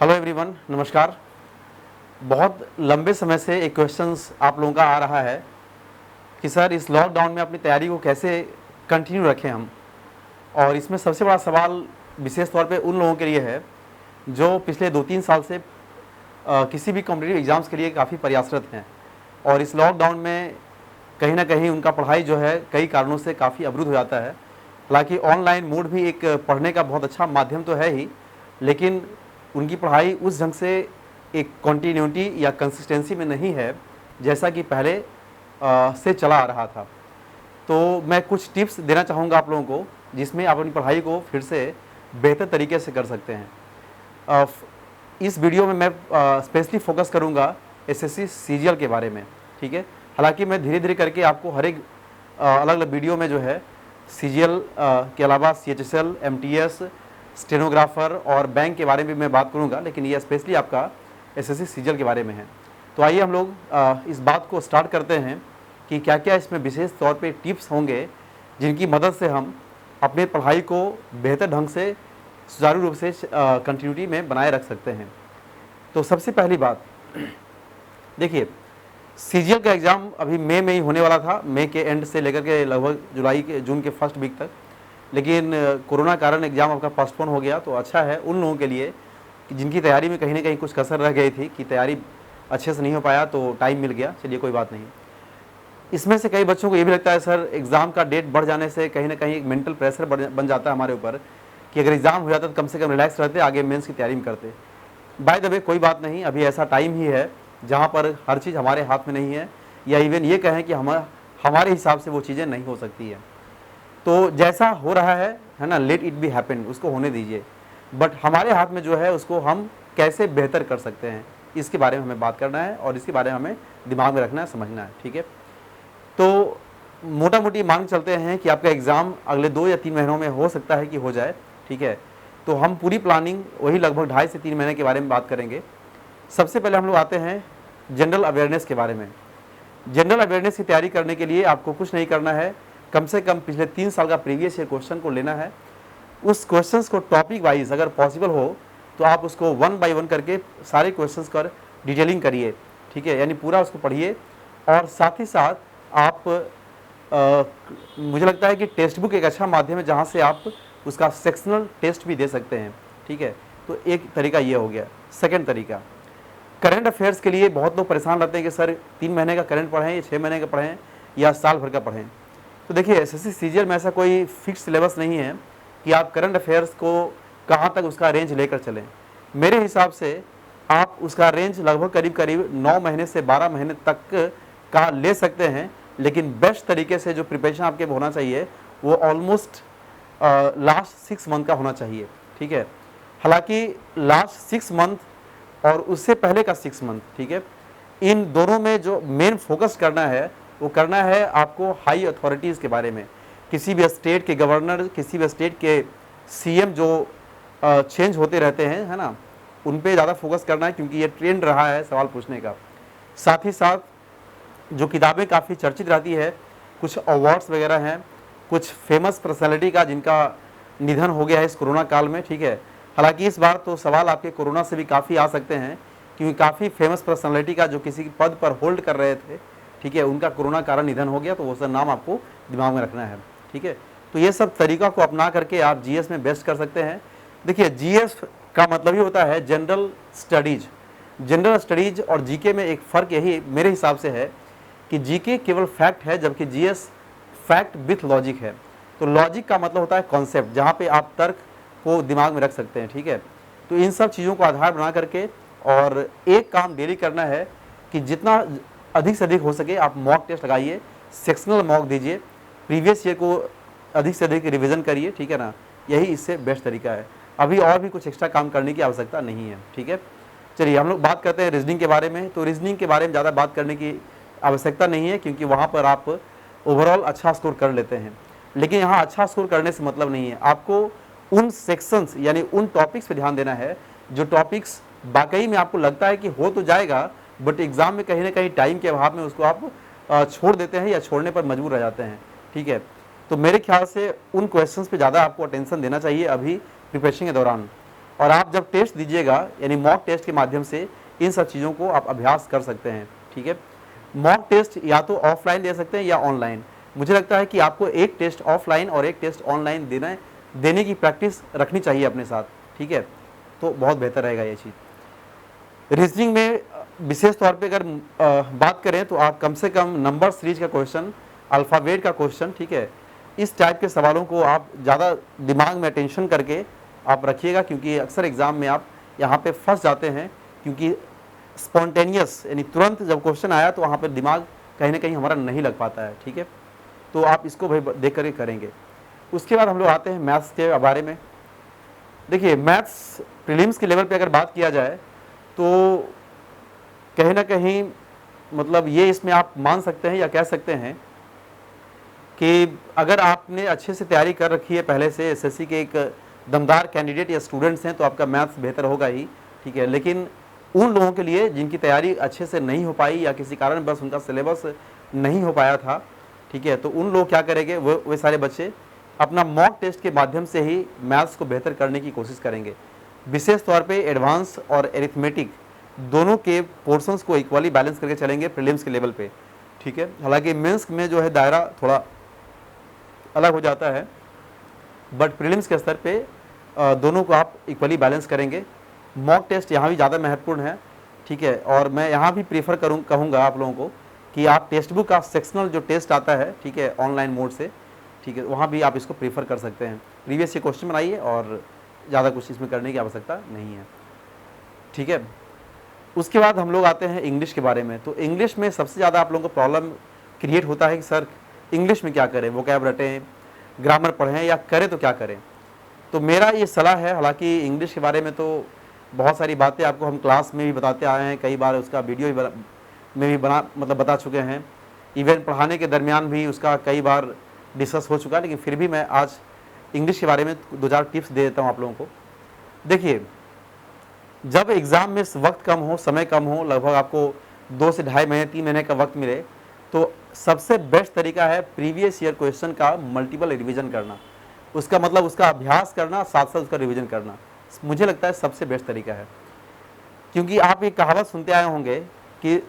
Hello everyone, नमस्कार। बहुत लंबे समय से एक क्वेश्चंस आप लोगों का आ रहा है कि सर इस लॉकडाउन में अपनी तैयारी को कैसे कंटिन्यू रखें हम। और इसमें सबसे बड़ा सवाल विशेष तौर पे उन लोगों के लिए है जो पिछले 2-3 साल से किसी भी कॉम्पिटिटिव एग्ज़ाम्स के लिए काफ़ी प्रयासरत हैं और इस लॉकडाउन में कहीं ना कहीं उनका पढ़ाई जो है कई कारणों से काफ़ी अवरुद्ध हो जाता है। हालांकि ऑनलाइन मोड भी एक पढ़ने का बहुत अच्छा माध्यम तो है ही, लेकिन उनकी पढ़ाई उस ढंग से एक कॉन्टीन्यूटी या कंसिस्टेंसी में नहीं है जैसा कि पहले से चला आ रहा था। तो मैं कुछ टिप्स देना चाहूँगा आप लोगों को जिसमें आप अपनी पढ़ाई को फिर से बेहतर तरीके से कर सकते हैं। इस वीडियो में मैं स्पेशली फोकस करूँगा एसएससी सीजीएल के बारे में, ठीक है। हालांकि मैं धीरे धीरे करके आपको हर एक अलग अलग वीडियो में जो है सीजीएल के अलावा सीएचएसएल, एमटीएस, स्टेनोग्राफर और बैंक के बारे में मैं बात करूंगा, लेकिन ये स्पेशली आपका एसएससी सीजीएल के बारे में है। तो आइए हम लोग इस बात को स्टार्ट करते हैं कि क्या क्या इसमें विशेष तौर पे टिप्स होंगे जिनकी मदद से हम अपने पढ़ाई को बेहतर ढंग से सुचारू रूप से कंटिन्यूटी में बनाए रख सकते हैं। तो सबसे पहली बात देखिए, सीजीएल का एग्ज़ाम अभी मई में ही होने वाला था, मई के एंड से लेकर के लगभग जून के फर्स्ट वीक तक, लेकिन कोरोना कारण एग्ज़ाम आपका पोस्टपोन हो गया। तो अच्छा है उन लोगों के लिए कि जिनकी तैयारी में कहीं ना कहीं कुछ कसर रह गई थी कि तैयारी अच्छे से नहीं हो पाया, तो टाइम मिल गया, चलिए कोई बात नहीं। इसमें से कई बच्चों को ये भी लगता है सर एग्ज़ाम का डेट बढ़ जाने से कहीं ना कहीं एक मेंटल प्रेशर बन जाता है हमारे ऊपर कि अगर एग्ज़ाम हो जाता तो कम से कम रिलैक्स रहते, आगे मेंस की तैयारी में करते। बाय द वे कोई बात नहीं, अभी ऐसा टाइम ही है जहाँ पर हर चीज़ हमारे हाथ में नहीं है, या इवन ये कहें कि हमारे हिसाब से वो चीज़ें नहीं हो सकती है। तो जैसा हो रहा है ना, लेट इट बी हैपन, उसको होने दीजिए। बट हमारे हाथ में जो है उसको हम कैसे बेहतर कर सकते हैं इसके बारे में हमें बात करना है और इसके बारे में हमें दिमाग में रखना है, समझना है, ठीक है। तो मोटा मोटी मान चलते हैं कि आपका एग्ज़ाम अगले 2 या 3 महीनों में हो सकता है कि हो जाए, ठीक है। तो हम पूरी प्लानिंग वही लगभग 2.5 से 3 महीने के बारे में बात करेंगे। सबसे पहले हम लोग आते हैं जनरल अवेयरनेस के बारे में। जनरल अवेयरनेस की तैयारी करने के लिए आपको कुछ नहीं करना है, कम से कम पिछले 3 साल का प्रीवियस ईयर क्वेश्चन को लेना है। उस क्वेश्चंस को टॉपिक वाइज अगर पॉसिबल हो तो आप उसको 1 बाय 1 करके सारे क्वेश्चंस कर डिटेलिंग करिए, ठीक है, यानी पूरा उसको पढ़िए। और साथ ही साथ आप मुझे लगता है कि टेक्स्ट बुक एक अच्छा माध्यम है जहाँ से आप उसका सेक्शनल टेस्ट भी दे सकते हैं, ठीक है। तो एक तरीका ये हो गया। सेकेंड तरीका, करंट अफेयर्स के लिए बहुत लोग परेशान रहते हैं कि सर 3 महीने का करंट पढ़ें या 6 महीने का पढ़ें या साल भर का पढ़ें। तो देखिए एसएससी सीजीएल में ऐसा कोई फिक्स सिलेबस नहीं है कि आप करंट अफेयर्स को कहाँ तक उसका रेंज लेकर चलें। मेरे हिसाब से आप उसका रेंज लगभग करीब 9 महीने से 12 महीने तक का ले सकते हैं, लेकिन बेस्ट तरीके से जो प्रिपरेशन आपके होना चाहिए वो ऑलमोस्ट लास्ट 6 मंथ का होना चाहिए, ठीक है। हालांकि लास्ट 6 मंथ और उससे पहले का 6 मंथ, ठीक है, इन दोनों में जो मेन फोकस करना है वो करना है आपको हाई अथॉरिटीज़ के बारे में। किसी भी स्टेट के गवर्नर, किसी भी स्टेट के सीएम जो चेंज होते रहते हैं, है ना, उन पे ज़्यादा फोकस करना है क्योंकि ये ट्रेंड रहा है सवाल पूछने का। साथ ही साथ जो किताबें काफ़ी चर्चित रहती है, कुछ अवार्ड्स वगैरह हैं, कुछ फेमस पर्सनैलिटी का जिनका निधन हो गया है इस कोरोना काल में, ठीक है। हालांकि इस बार तो सवाल आपके कोरोना से भी काफ़ी आ सकते हैं क्योंकि काफ़ी फेमस पर्सनैलिटी का जो किसी पद पर होल्ड कर रहे थे, ठीक है, उनका कोरोना कारण निधन हो गया, तो वो सब नाम आपको दिमाग में रखना है, ठीक है। तो ये सब तरीका को अपना करके आप जीएस में बेस्ट कर सकते हैं। देखिए जीएस का मतलब ही होता है जनरल स्टडीज। जनरल स्टडीज और जीके में एक फ़र्क यही मेरे हिसाब से है कि जीके केवल फैक्ट है जबकि जीएस फैक्ट विथ लॉजिक है। तो लॉजिक का मतलब होता है कॉन्सेप्ट, जहाँ पे आप तर्क को दिमाग में रख सकते हैं, ठीक है। तो इन सब चीज़ों को आधार बना करके और एक काम डेली करना है कि जितना अधिक से अधिक हो सके आप मॉक टेस्ट लगाइए, सेक्शनल मॉक दीजिए, प्रीवियस ईयर को अधिक से अधिक रिवीजन करिए, ठीक है ना, यही इससे बेस्ट तरीका है। अभी और भी कुछ एक्स्ट्रा काम करने की आवश्यकता नहीं है, ठीक है। चलिए हम लोग बात करते हैं रीजनिंग के बारे में। तो रीजनिंग के बारे में ज़्यादा बात करने की आवश्यकता नहीं है क्योंकि वहाँ पर आप ओवरऑल अच्छा स्कोर कर लेते हैं, लेकिन यहाँ अच्छा स्कोर करने से मतलब नहीं है। आपको उन सेक्शंस यानी उन टॉपिक्स पे ध्यान देना है जो टॉपिक्स वाकई में आपको लगता है कि हो तो जाएगा, बट एग्ज़ाम में कहीं ना कहीं टाइम के अभाव में उसको आप छोड़ देते हैं या छोड़ने पर मजबूर रह जाते हैं, ठीक है। तो मेरे ख्याल से उन क्वेश्चंस पे ज़्यादा आपको अटेंशन देना चाहिए अभी प्रिपरेशन के दौरान। और आप जब टेस्ट दीजिएगा यानी मॉक टेस्ट के माध्यम से इन सब चीज़ों को आप अभ्यास कर सकते हैं, ठीक है। मॉक टेस्ट या तो ऑफलाइन दे सकते हैं या ऑनलाइन। मुझे लगता है कि आपको एक टेस्ट ऑफलाइन और एक टेस्ट ऑनलाइन देने की प्रैक्टिस रखनी चाहिए अपने साथ, ठीक है, तो बहुत बेहतर रहेगा ये चीज़। रीजनिंग में विशेष तौर पे अगर बात करें तो आप कम से कम नंबर सीरीज का क्वेश्चन, अल्फ़ाबेट का क्वेश्चन, ठीक है, इस टाइप के सवालों को आप ज़्यादा दिमाग में अटेंशन करके आप रखिएगा, क्योंकि अक्सर एग्ज़ाम में आप यहाँ पे फंस जाते हैं, क्योंकि स्पॉन्टेनियस यानी तुरंत जब क्वेश्चन आया तो वहाँ पर दिमाग कहीं ना कहीं हमारा नहीं लग पाता है, ठीक है। तो आप इसको भाई देख कर करेंगे। उसके बाद हम लोग आते हैं मैथ्स के बारे में। देखिए मैथ्स प्रीलिम्स के लेवल पे अगर बात किया जाए तो कहीं ना कहीं मतलब ये इसमें आप मान सकते हैं या कह सकते हैं कि अगर आपने अच्छे से तैयारी कर रखी है पहले से, एसएससी के एक दमदार कैंडिडेट या स्टूडेंट्स हैं, तो आपका मैथ्स बेहतर होगा ही, ठीक है। लेकिन उन लोगों के लिए जिनकी तैयारी अच्छे से नहीं हो पाई या किसी कारण बस उनका सिलेबस नहीं हो पाया था, ठीक है, तो उन लोग क्या करेंगे, वे सारे बच्चे अपना मॉक टेस्ट के माध्यम से ही मैथ्स को बेहतर करने की कोशिश करेंगे। विशेष तौर पे एडवांस और एरिथमेटिक दोनों के पोर्शंस को इक्वली बैलेंस करके चलेंगे प्रीलिम्स के लेवल पे, ठीक है। हालांकि मेंस में जो है दायरा थोड़ा अलग हो जाता है, बट प्रीलिम्स के स्तर पे दोनों को आप इक्वली बैलेंस करेंगे। मॉक टेस्ट यहाँ भी ज़्यादा महत्वपूर्ण है, ठीक है, और मैं यहाँ भी प्रीफर कहूँगा आप लोगों को कि आप टेक्स्ट बुक का सेक्शनल जो टेस्ट आता है, ठीक है, ऑनलाइन मोड से, ठीक है, वहाँ भी आप इसको प्रीफर कर सकते हैं। प्रीवियस ये क्वेश्चन बनाइए और ज़्यादा कुछ इसमें करने की आवश्यकता नहीं है, ठीक है। उसके बाद हम लोग आते हैं इंग्लिश के बारे में। तो इंग्लिश में सबसे ज़्यादा आप लोगों को प्रॉब्लम क्रिएट होता है कि सर इंग्लिश में क्या करें, वोकैब रटें, ग्रामर पढ़ें या करें तो क्या करें। तो मेरा ये सलाह है, हालांकि इंग्लिश के बारे में तो बहुत सारी बातें आपको हम क्लास में भी बताते आए हैं, कई बार उसका वीडियो में भी बता चुके हैं, इवन पढ़ाने के दरमियान भी उसका कई बार डिस्कस हो चुका है, लेकिन फिर भी मैं आज इंग्लिश के बारे में 2-4 टिप्स दे देता हूँ आप लोगों को। देखिए जब एग्ज़ाम में वक्त कम हो, समय कम हो, लगभग आपको 2 से ढाई महीने 3 महीने का वक्त मिले, तो सबसे बेस्ट तरीका है प्रीवियस ईयर क्वेश्चन का मल्टीपल रिवीजन करना। उसका मतलब उसका अभ्यास करना, साथ साथ उसका रिवीजन करना, मुझे लगता है सबसे बेस्ट तरीका है। क्योंकि आप एक कहावत सुनते आए होंगे कि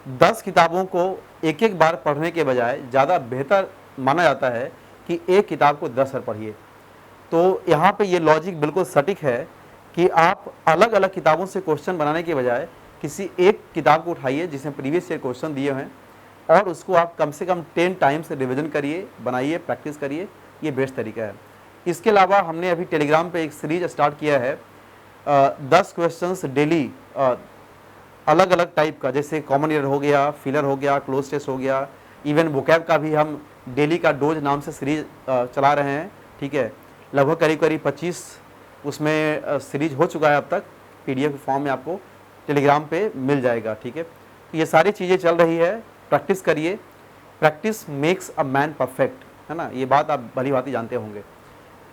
10 किताबों को एक एक बार पढ़ने के बजाय ज़्यादा बेहतर माना जाता है कि एक किताब को 10 बार पढ़िए। तो यहाँ पे ये लॉजिक बिल्कुल सटीक है कि आप अलग अलग किताबों से क्वेश्चन बनाने के बजाय किसी एक किताब को उठाइए जिसमें प्रीवियस ईयर क्वेश्चन दिए हैं और उसको आप कम से कम 10 टाइम्स रिविजन करिए, बनाइए, प्रैक्टिस करिए, ये बेस्ट तरीका है। इसके अलावा हमने अभी टेलीग्राम पे एक सीरीज स्टार्ट किया है 10 क्वेश्चंस डेली अलग अलग टाइप का, जैसे कॉमन ईयर हो गया, फिलर हो गया, क्लोज टेस्ट हो गया, इवन वोकैब का भी हम डेली का डोज नाम से सीरीज चला रहे हैं, ठीक है। लगभग करीब करीब 25 उसमें सीरीज हो चुका है अब तक, PDF फॉर्म में आपको टेलीग्राम पे मिल जाएगा, ठीक है। तो ये सारी चीज़ें चल रही है, प्रैक्टिस करिए, practice makes a man perfect, है ना, ये बात आप भली भांति जानते होंगे।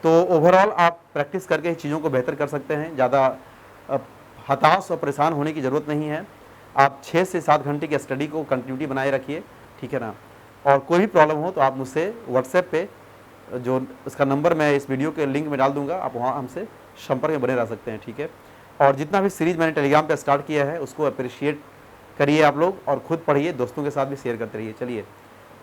तो ओवरऑल आप प्रैक्टिस करके चीज़ों को बेहतर कर सकते हैं, ज़्यादा हताश और परेशान होने की ज़रूरत नहीं है। आप 6 से 7 घंटे की स्टडी को कंटिन्यूटी बनाए रखिए, ठीक है ना। और कोई भी प्रॉब्लम हो तो आप मुझसे व्हाट्सएप पे, जो उसका नंबर मैं इस वीडियो के लिंक में डाल दूंगा, आप वहाँ हमसे संपर्क में बने रह सकते हैं, ठीक है। और जितना भी सीरीज़ मैंने टेलीग्राम पे स्टार्ट किया है उसको अप्रिशिएट करिए आप लोग और ख़ुद पढ़िए, दोस्तों के साथ भी शेयर करते रहिए। चलिए,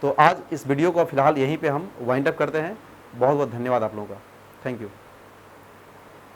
तो आज इस वीडियो को फ़िलहाल यहीं पे हम वाइंड अप करते हैं। बहुत बहुत धन्यवाद आप लोगों का, थैंक यू।